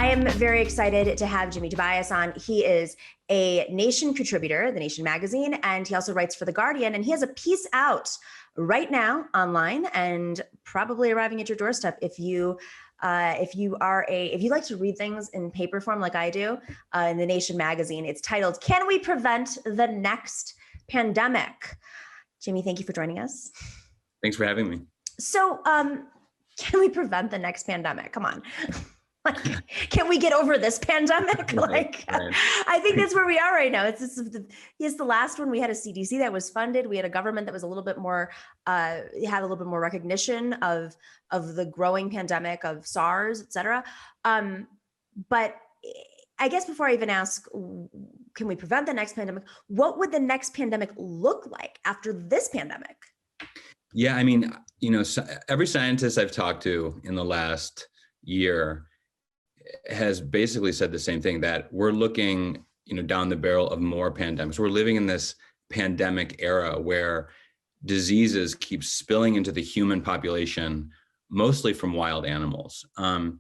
I am very excited to have Jimmy Tobias on. He is a Nation contributor, The Nation magazine, and he also writes for The Guardian. And he has a piece out right now online and probably arriving at your doorstep if you like to read things in paper form like I do, in The Nation magazine. It's titled, "Can We Prevent the Next Pandemic?" Jimmy, thank you for joining us. Thanks for having me. So, can we prevent the next pandemic? Come on. Like, can we get over this pandemic? Right. I think that's where we are right now. It's the last one. We had a CDC that was funded. We had a government that was a little bit more, had a little bit more recognition of the growing pandemic of SARS, et cetera. But I guess before I even ask, can we prevent the next pandemic? What would the next pandemic look like after this pandemic? Yeah, I mean, every scientist I've talked to in the last year has basically said the same thing, that we're looking, down the barrel of more pandemics. We're living in this pandemic era where diseases keep spilling into the human population, mostly from wild animals. We're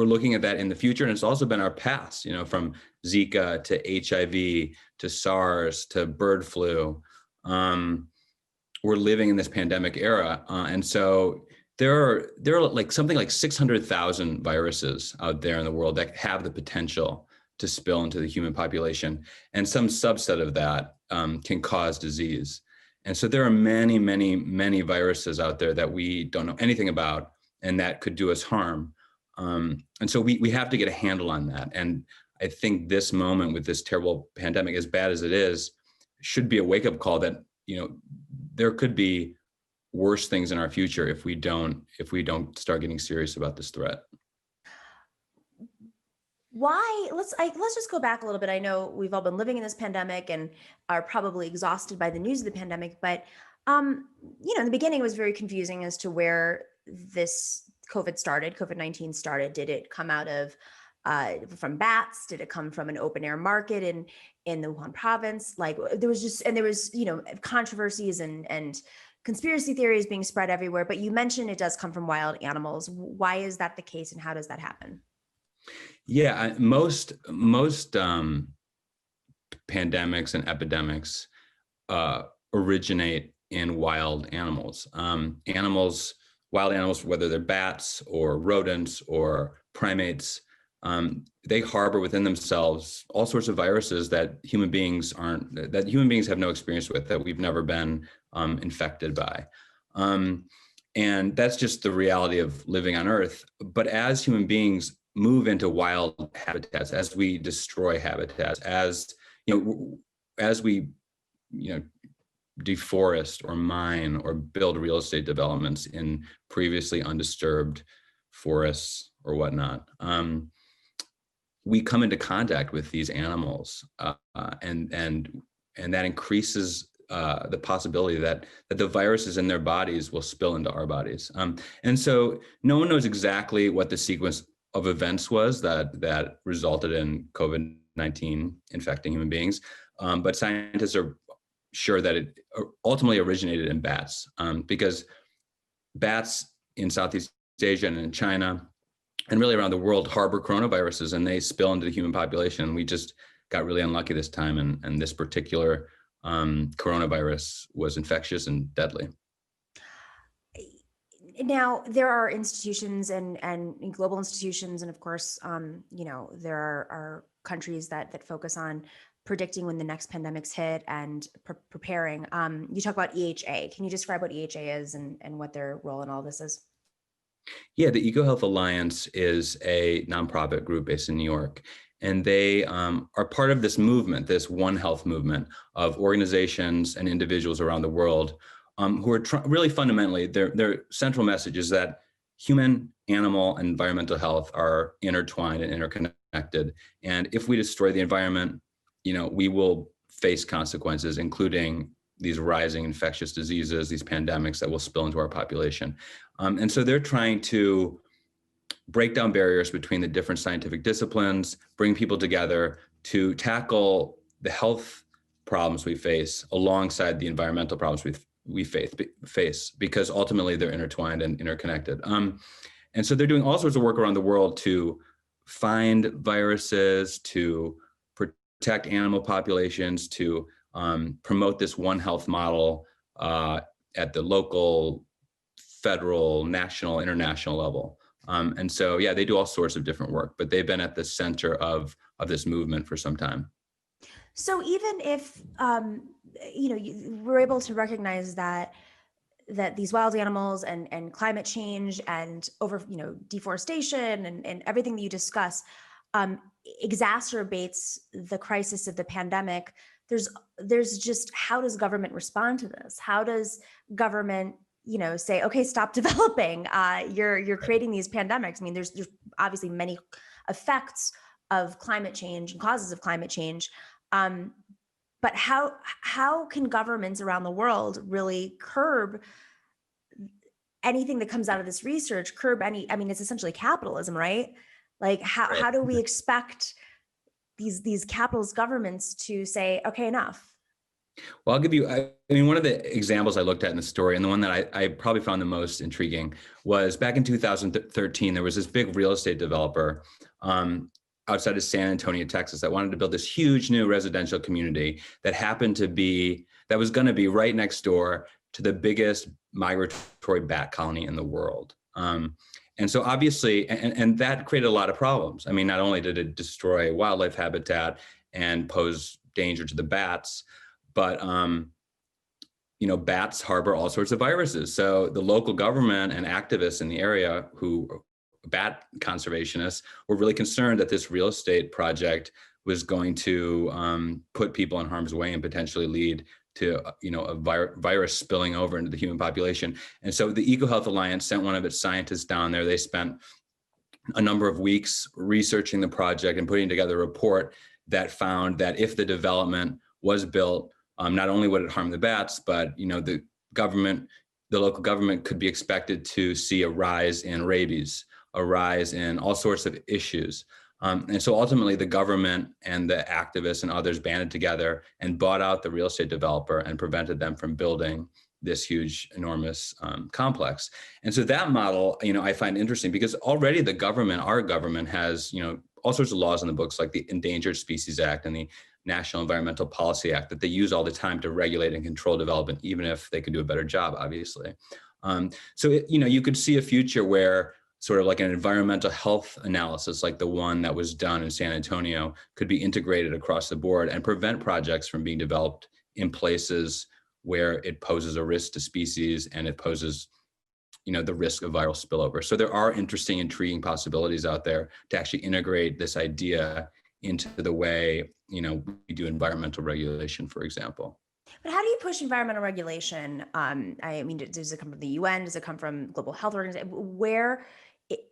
looking at that in the future, and it's also been our past, from Zika to HIV to SARS to bird flu. We're living in this pandemic era, and so there are like something like 600,000 viruses out there in the world that have the potential to spill into the human population, and some subset of that can cause disease. And so there are many, many, many viruses out there that we don't know anything about and that could do us harm. And so we have to get a handle on that. And I think this moment with this terrible pandemic, as bad as it is, should be a wake-up call that, there could be worse things in our future if we don't start getting serious about this threat. Why? Let's just go back a little bit. I know we've all been living in this pandemic and are probably exhausted by the news of the pandemic, but in the beginning it was very confusing as to where this COVID-19 started. Did it come out of from bats? Did it come from an open air market in the Wuhan province? Like there was controversies and conspiracy theories being spread everywhere, but you mentioned it does come from wild animals. Why is that the case, and how does that happen? Yeah, most pandemics and epidemics originate in wild animals. Wild animals, whether they're bats or rodents or primates, they harbor within themselves all sorts of viruses that human beings have no experience with, that we've never been infected by. And that's just the reality of living on Earth. But as human beings move into wild habitats, as we destroy habitats, as we deforest or mine or build real estate developments in previously undisturbed forests or whatnot, we come into contact with these animals, and that increases the possibility that the viruses in their bodies will spill into our bodies. And so no one knows exactly what the sequence of events was that resulted in COVID-19 infecting human beings, but scientists are sure that it ultimately originated in bats, because bats in Southeast Asia and in China and really around the world harbor coronaviruses, and they spill into the human population. We just got really unlucky this time, and this particular coronavirus was infectious and deadly. Now, there are institutions and global institutions, and of course, there are countries that focus on predicting when the next pandemics hit and preparing. You talk about EHA. Can you describe what EHA is and what their role in all this is? Yeah, the EcoHealth Alliance is a nonprofit group based in New York, and they are part of this movement, this One Health movement of organizations and individuals around the world who are really fundamentally, their central message is that human, animal, and environmental health are intertwined and interconnected. And if we destroy the environment, we will face consequences, including these rising infectious diseases, these pandemics that will spill into our population. And so they're trying to break down barriers between the different scientific disciplines, bring people together to tackle the health problems we face alongside the environmental problems we face, because ultimately they're intertwined and interconnected. And so they're doing all sorts of work around the world to find viruses, to protect animal populations, to promote this One Health model at the local, federal, national, international level. And so, yeah, they do all sorts of different work, but they've been at the center of this movement for some time. So even if we're able to recognize that these wild animals and climate change and deforestation and everything that you discuss exacerbates the crisis of the pandemic, there's just, how does government respond to this? How does government say, okay, stop developing, you're creating these pandemics? I mean, there's obviously many effects of climate change and causes of climate change, but how can governments around the world really curb anything that comes out of this research, it's essentially capitalism, right? Like how do we expect these capitalist governments to say, okay, enough? Well, I'll give you, one of the examples I looked at in the story, and the one that I probably found the most intriguing, was back in 2013, there was this big real estate developer outside of San Antonio, Texas, that wanted to build this huge new residential community that was going to be right next door to the biggest migratory bat colony in the world. And so obviously, and that created a lot of problems. I mean, not only did it destroy wildlife habitat and pose danger to the bats, but bats harbor all sorts of viruses. So the local government and activists in the area, bat conservationists, were really concerned that this real estate project was going to put people in harm's way and potentially lead to a virus spilling over into the human population. And so the EcoHealth Alliance sent one of its scientists down there. They spent a number of weeks researching the project and putting together a report that found that if the development was built, not only would it harm the bats, but the local government could be expected to see a rise in rabies, a rise in all sorts of issues. And so ultimately the government and the activists and others banded together and bought out the real estate developer and prevented them from building this huge, enormous complex. And so that model, I find interesting because already our government has, all sorts of laws in the books, like the Endangered Species Act and the National Environmental Policy Act, that they use all the time to regulate and control development, even if they could do a better job, obviously. You could see a future where sort of like an environmental health analysis, like the one that was done in San Antonio, could be integrated across the board and prevent projects from being developed in places where it poses a risk to species and it poses, the risk of viral spillover. So there are interesting, intriguing possibilities out there to actually integrate this idea into the way, we do environmental regulation, for example. But how do you push environmental regulation? Does it come from the UN? Does it come from global health organization? Where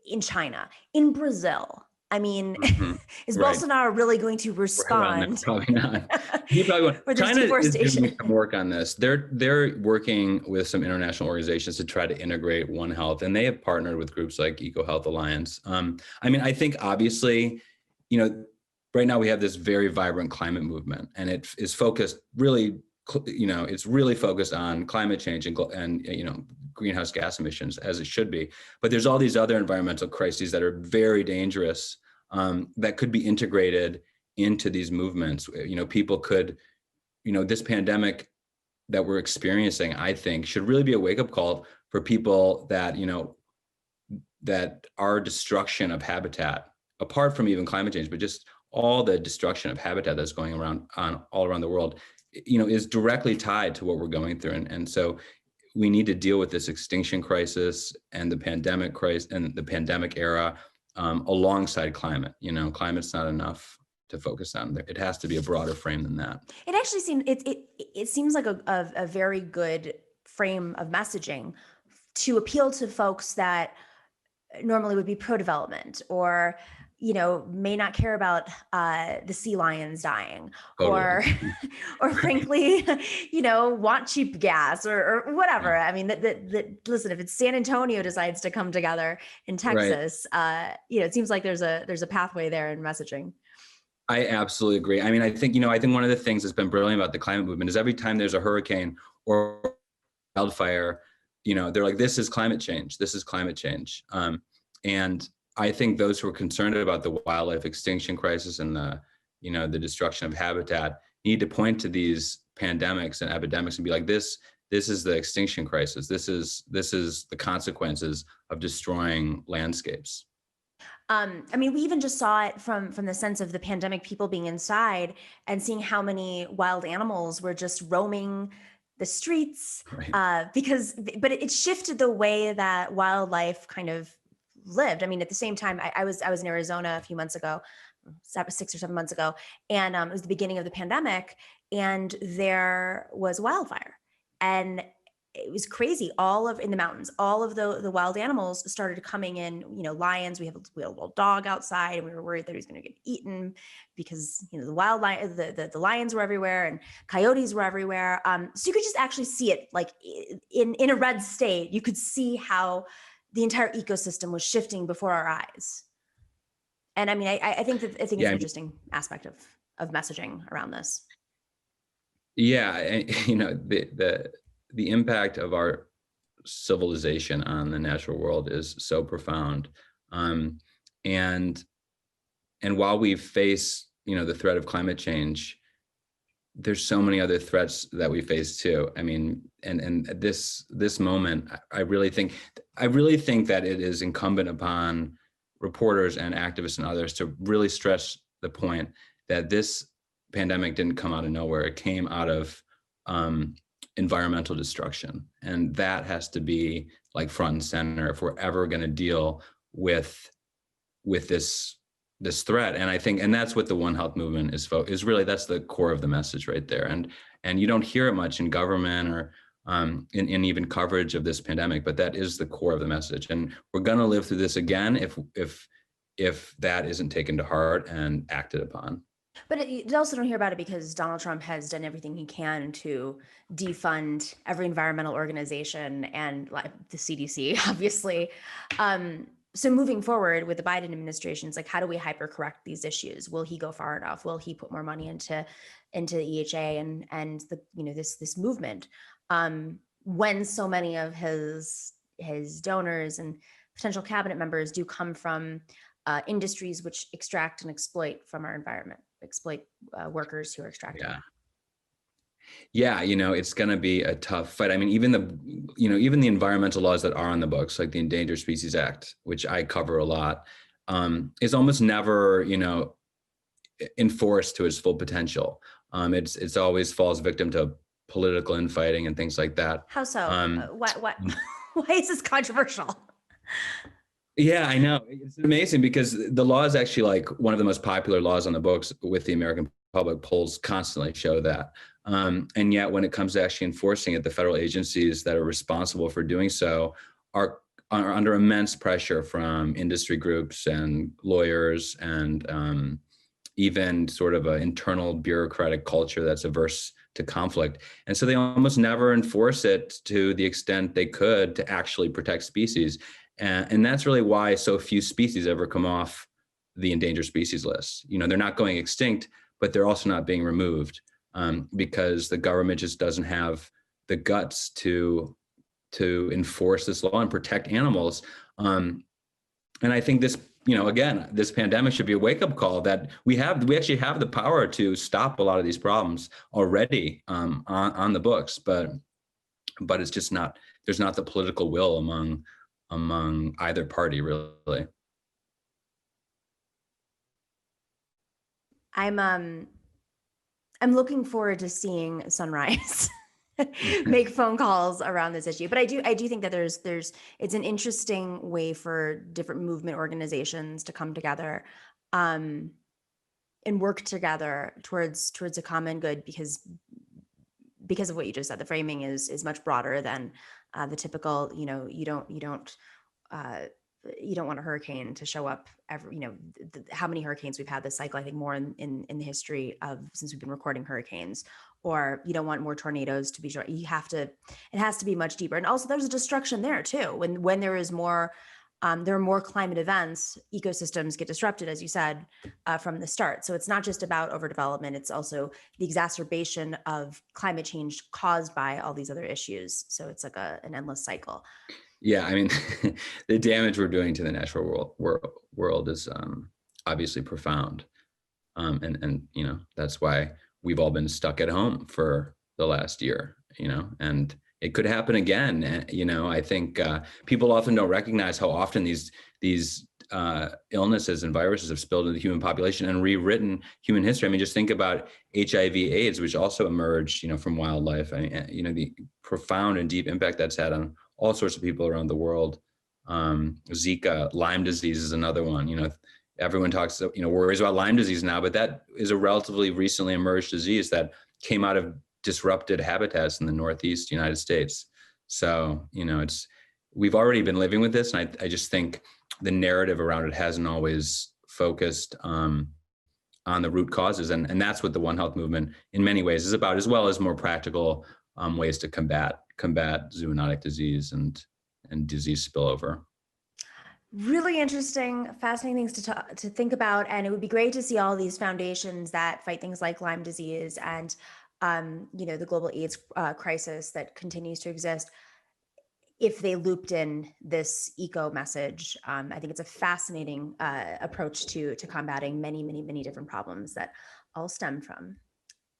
in China, in Brazil? Is Right. Bolsonaro really going to respond? Probably not. He probably won't. China is doing some work on this. They're working with some international organizations to try to integrate One Health, and they have partnered with groups like EcoHealth Alliance. I think obviously, right now we have this very vibrant climate movement, and it is focused really, it's really focused on climate change and greenhouse gas emissions, as it should be. But there's all these other environmental crises that are very dangerous, that could be integrated into these movements. People could, this pandemic that we're experiencing, I think, should really be a wake-up call for people that, that our destruction of habitat, apart from even climate change, but just all the destruction of habitat that's going all around the world, is directly tied to what we're going through. And so we need to deal with this extinction crisis and the pandemic crisis and the pandemic era alongside climate. Climate's not enough to focus on. It has to be a broader frame than that. It actually seems it seems like a very good frame of messaging to appeal to folks that normally would be pro-development or may not care about the sea lions dying, totally. or frankly, want cheap gas or whatever. Listen, if it's San Antonio decides to come together in Texas, right. It seems like there's a pathway there in messaging. I absolutely agree. I think one of the things that's been brilliant about the climate movement is every time there's a hurricane or wildfire, they're like, this is climate change. This is climate change. And I think those who are concerned about the wildlife extinction crisis and the destruction of habitat need to point to these pandemics and epidemics and be like, this is the extinction crisis. This is the consequences of destroying landscapes. I mean, we even just saw it from the sense of the pandemic, people being inside and seeing how many wild animals were just roaming the streets, Right. but it shifted the way that wildlife kind of lived. I mean, at the same time, I was in Arizona a few months ago, 6 or 7 months ago, and it was the beginning of the pandemic, and there was wildfire, and it was crazy. In the mountains, all of the wild animals started coming in. Lions. We had a little dog outside, and we were worried that he was going to get eaten because the wild lion, the lions were everywhere, and coyotes were everywhere. So you could just actually see it, like in a red state. You could see how the entire ecosystem was shifting before our eyes. And I mean, I think it's an Yeah. interesting aspect of messaging around this. Yeah. And, the impact of our civilization on the natural world is so profound. Um, and while we face, the threat of climate change, there's so many other threats that we face too. I mean, and at this moment, I really think that it is incumbent upon reporters and activists and others to really stress the point that this pandemic didn't come out of nowhere. It came out of environmental destruction, and that has to be like front and center if we're ever going to deal with this threat. And I think, and that's what the One Health movement is really, that's the core of the message right there. And you don't hear it much in government or in even coverage of this pandemic, but that is the core of the message. And we're going to live through this again if that isn't taken to heart and acted upon. But you also don't hear about it because Donald Trump has done everything he can to defund every environmental organization and like the CDC, obviously. So moving forward with the Biden administration, it's like, how do we hypercorrect these issues? Will he go far enough? Will he put more money into EHA and this movement? When so many of his donors and potential cabinet members do come from industries which extract and exploit from our environment, exploit workers who are extracting. Yeah, it's going to be a tough fight. I mean, even the environmental laws that are on the books, like the Endangered Species Act, which I cover a lot, is almost never, enforced to its full potential. It's always falls victim to political infighting and things like that. How so? Why is this controversial? Yeah, I know. It's amazing because the law is actually like one of the most popular laws on the books with the American public. Polls constantly show that. And yet when it comes to actually enforcing it, the federal agencies that are responsible for doing so are under immense pressure from industry groups and lawyers and even sort of an internal bureaucratic culture that's averse to conflict. And so they almost never enforce it to the extent they could to actually protect species. And that's really why so few species ever come off the endangered species list. They're not going extinct, but they're also not being removed because the government just doesn't have the guts to enforce this law and protect animals. And I think this, again, this pandemic should be a wake-up call that we actually have the power to stop a lot of these problems already on the books, but it's just not. There's not the political will among either party, really. I'm looking forward to seeing Sunrise make phone calls around this issue. But I do think that it's an interesting way for different movement organizations to come together and work together towards a common good, because of what you just said. The framing is much broader than the typical, you don't want a hurricane to show up every, how many hurricanes we've had this cycle, I think more in the history of since we've been recording hurricanes, or you don't want more tornadoes to be sure. It has to be much deeper. And also there's a destruction there too. When there is more, there are more climate events, ecosystems get disrupted, as you said, from the start. So it's not just about overdevelopment, it's also the exacerbation of climate change caused by all these other issues. So it's like an endless cycle. Yeah, I mean, the damage we're doing to the natural world is obviously profound. And that's why we've all been stuck at home for the last year, and it could happen again. I think people often don't recognize how often these illnesses and viruses have spilled into the human population and rewritten human history. I mean, just think about HIV/AIDS, which also emerged, from wildlife. The profound and deep impact that's had on all sorts of people around the world. Zika, Lyme disease is another one. Everyone talks, worries about Lyme disease now, but that is a relatively recently emerged disease that came out of disrupted habitats in the Northeast United States. So, we've already been living with this. And I just think the narrative around it hasn't always focused on the root causes. And that's what the One Health movement in many ways is about, as well as more practical ways to combat zoonotic disease and disease spillover. Really interesting, fascinating things to think about. And it would be great to see all these foundations that fight things like Lyme disease and, the global AIDS crisis that continues to exist, if they looped in this eco message. I think it's a fascinating approach to combating many, many, many different problems that all stem from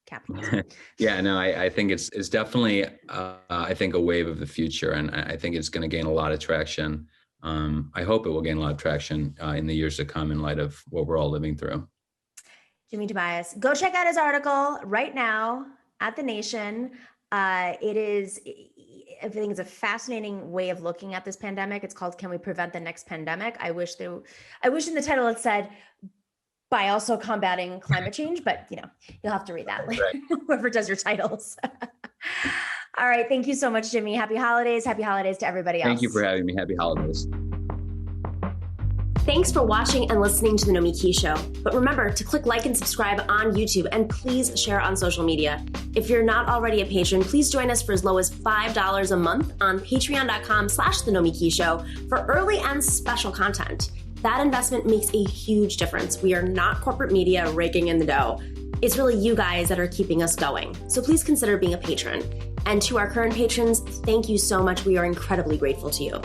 capitalism. Yeah, no, I think it's definitely, I think, a wave of the future. And I think it's going to gain a lot of traction. I hope it will gain a lot of traction in the years to come in light of what we're all living through. Jimmy Tobias, go check out his article right now at The Nation. I think it's a fascinating way of looking at this pandemic. It's called "Can We Prevent the Next Pandemic?" I wish in the title it said by also combating climate change, but you'll have to read that later, right. Whoever does your titles. All right. Thank you so much, Jimmy. Happy holidays. Happy holidays to everybody else. Thank you for having me. Happy holidays. Thanks for watching and listening to The Nomiki Show. But remember to click like and subscribe on YouTube, and please share on social media. If you're not already a patron, please join us for as low as $5 a month on patreon.com/The Nomiki Show for early and special content. That investment makes a huge difference. We are not corporate media raking in the dough. It's really you guys that are keeping us going. So please consider being a patron. And to our current patrons, thank you so much. We are incredibly grateful to you.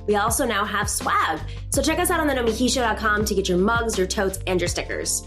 We also now have swag. So check us out on thenomikishow.com to get your mugs, your totes, and your stickers.